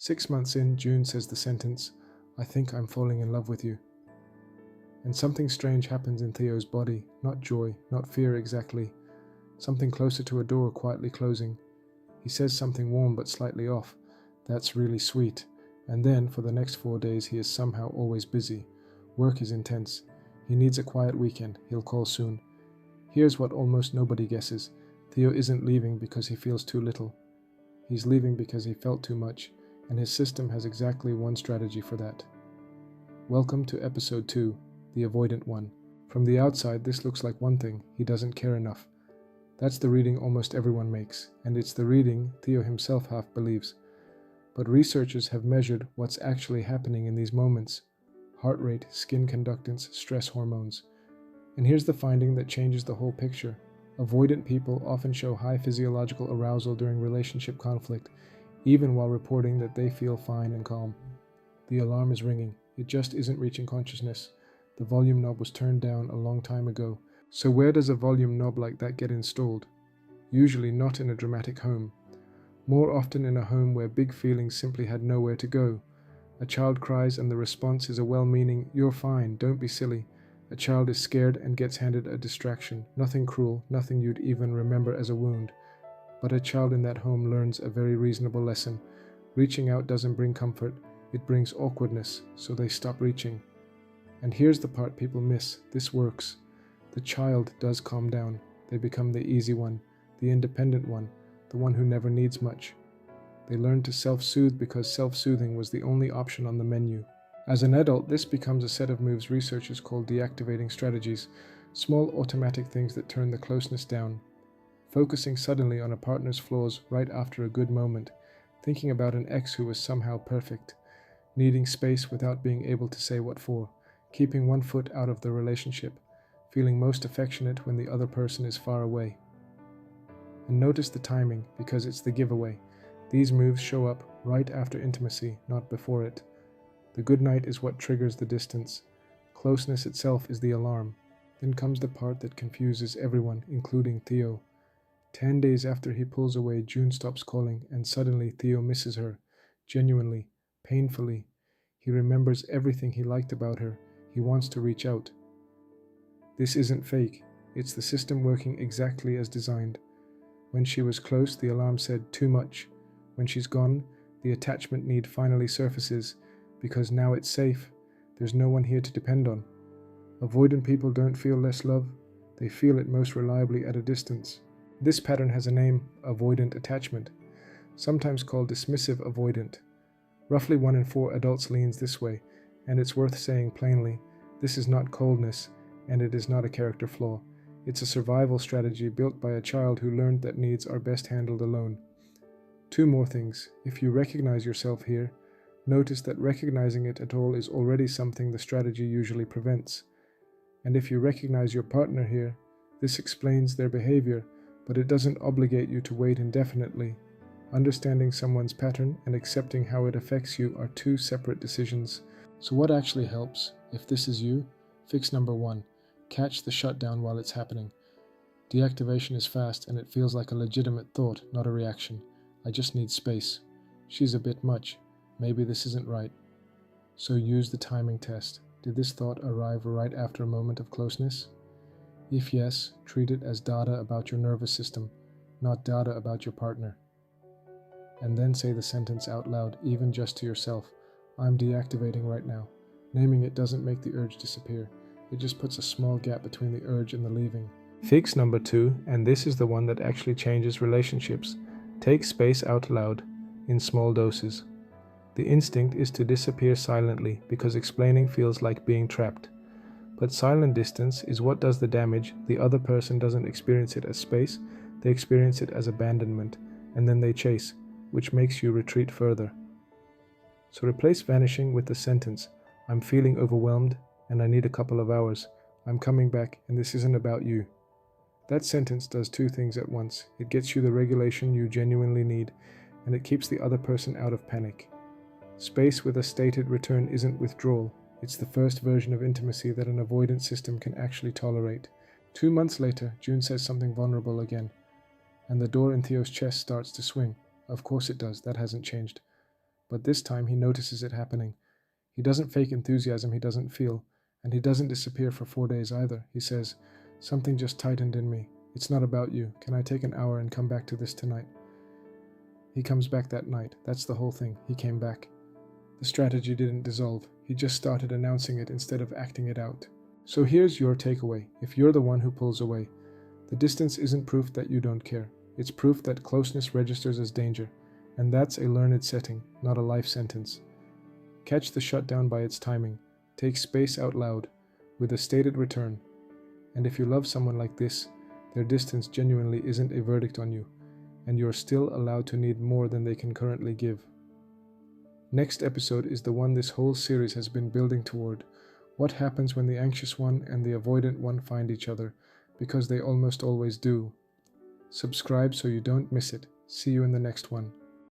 6 months in, June says the sentence, "I think I'm falling in love with you." And something strange happens in Theo's body, not joy, not fear exactly, something closer to a door quietly closing. He says something warm but slightly off, "That's really sweet." And then, for the next 4 days, he is somehow always busy. Work is intense. He needs a quiet weekend. He'll call soon. Here's what almost nobody guesses. Theo isn't leaving because he feels too little. He's leaving because he felt too much, and his system has exactly one strategy for that. Welcome to episode 2, the avoidant one. From the outside, this looks like one thing: he doesn't care enough. That's the reading almost everyone makes, and it's the reading Theo himself half believes. But researchers have measured what's actually happening in these moments: heart rate, skin conductance, stress hormones. And here's the finding that changes the whole picture. Avoidant people often show high physiological arousal during relationship conflict, even while reporting that they feel fine and calm. The alarm is ringing. It just isn't reaching consciousness. The volume knob was turned down a long time ago. So where does a volume knob like that get installed? Usually not in a dramatic home. More often in a home where big feelings simply had nowhere to go. A child cries and the response is a well-meaning, "You're fine, don't be silly." A child is scared and gets handed a distraction, nothing cruel, nothing you'd even remember as a wound. But a child in that home learns a very reasonable lesson. Reaching out doesn't bring comfort, it brings awkwardness, so they stop reaching. And here's the part people miss: this works. The child does calm down. They become the easy one, the independent one, the one who never needs much. They learn to self-soothe because self-soothing was the only option on the menu. As an adult, this becomes a set of moves researchers call deactivating strategies, small automatic things that turn the closeness down. Focusing suddenly on a partner's flaws right after a good moment, thinking about an ex who was somehow perfect, needing space without being able to say what for, keeping one foot out of the relationship, feeling most affectionate when the other person is far away. And notice the timing, because it's the giveaway. These moves show up right after intimacy, not before it. The good night is what triggers the distance. Closeness itself is the alarm. Then comes the part that confuses everyone, including Theo. 10 days after he pulls away, June stops calling, and suddenly Theo misses her. Genuinely, painfully. He remembers everything he liked about her. He wants to reach out. This isn't fake. It's the system working exactly as designed. When she was close, the alarm said too much. When she's gone, the attachment need finally surfaces, because now it's safe. There's no one here to depend on. Avoidant people don't feel less love. They feel it most reliably at a distance. This pattern has a name: avoidant attachment, sometimes called dismissive avoidant. Roughly 1 in 4 adults leans this way, and it's worth saying plainly, this is not coldness, and it is not a character flaw. It's a survival strategy built by a child who learned that needs are best handled alone. 2 more things. If you recognize yourself here, notice that recognizing it at all is already something the strategy usually prevents. And if you recognize your partner here, this explains their behavior, but it doesn't obligate you to wait indefinitely. Understanding someone's pattern and accepting how it affects you are 2 separate decisions. So what actually helps? If this is you, fix number 1. Catch the shutdown while it's happening. Deactivation is fast and it feels like a legitimate thought, not a reaction. I just need space. She's a bit much. Maybe this isn't right. So use the timing test. Did this thought arrive right after a moment of closeness? If yes, treat it as data about your nervous system, not data about your partner. And then say the sentence out loud, even just to yourself. I'm deactivating right now. Naming it doesn't make the urge disappear. It just puts a small gap between the urge and the leaving. Fix number 2, and this is the one that actually changes relationships. Take space out loud, in small doses. The instinct is to disappear silently because explaining feels like being trapped. But silent distance is what does the damage. The other person doesn't experience it as space, they experience it as abandonment, and then they chase, which makes you retreat further. So replace vanishing with the sentence, I'm feeling overwhelmed and I need a couple of hours. I'm coming back and this isn't about you. That sentence does 2 things at once. It gets you the regulation you genuinely need, and it keeps the other person out of panic. Space with a stated return isn't withdrawal. It's the first version of intimacy that an avoidance system can actually tolerate. 2 months later, June says something vulnerable again, and the door in Theo's chest starts to swing. Of course it does, that hasn't changed. but this time he notices it happening. He doesn't fake enthusiasm he doesn't feel, and he doesn't disappear for 4 days either. He says, "Something just tightened in me. It's not about you. Can I take an hour and come back to this tonight?" He comes back that night. That's the whole thing. He came back. The strategy didn't dissolve. He just started announcing it instead of acting it out. So here's your takeaway. If you're the one who pulls away, the distance isn't proof that you don't care. It's proof that closeness registers as danger, and that's a learned setting, not a life sentence. Catch the shutdown by its timing. Take space out loud, with a stated return. And if you love someone like this, their distance genuinely isn't a verdict on you, and you're still allowed to need more than they can currently give. Next episode is the one this whole series has been building toward. What happens when the anxious one and the avoidant one find each other? Because they almost always do. Subscribe so you don't miss it. See you in the next one.